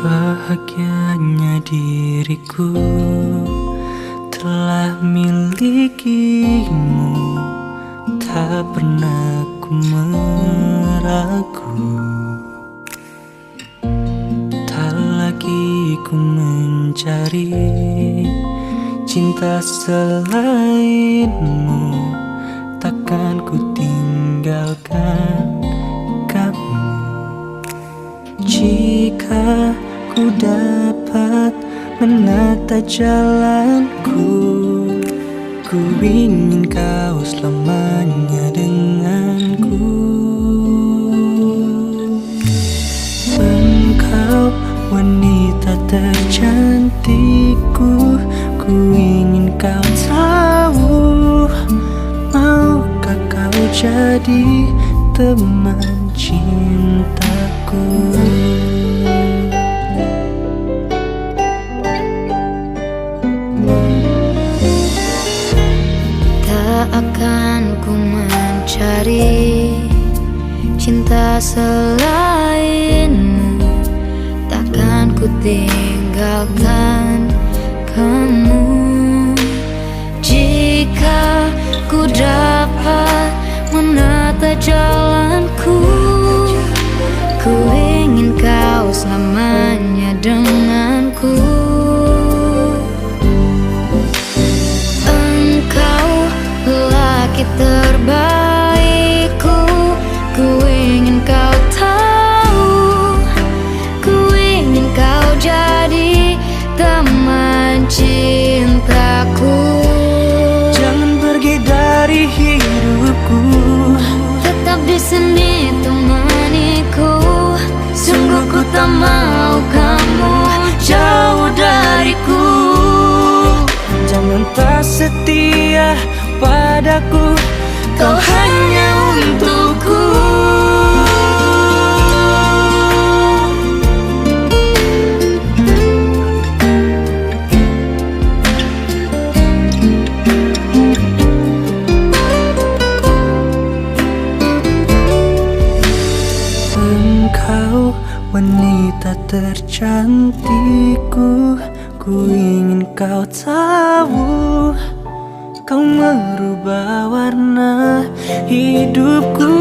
Bahagianya diriku telah milikimu, tak pernah ku meragu. Tak lagi ku mencari cinta selainmu, takkan ku tinggalkan kamu. Jika ku dapat menata jalanku, ku ingin kau selamanya denganku. Engkau wanita tercantikku, ku ingin kau tahu, maukah kau jadi teman cintaku? Tak akan ku mencari cinta selainmu, takkan ku tinggalkan kamu. Jika ku dapat menata jalanku, ku ingin kau selamanya denganku. Engkau lelaki terbaikku, ku ingin kau tahu, ku ingin kau jadi teman cintaku. Jangan pergi dari hidupku, Tetap di sini temaniku. Sungguh ku tak mau kamu jauh dariku. jangan tak setia padaku, Kau hanya untukku. Engkau wanita tercantikku, ku ingin kau tahu, kau merubah warna hidupku.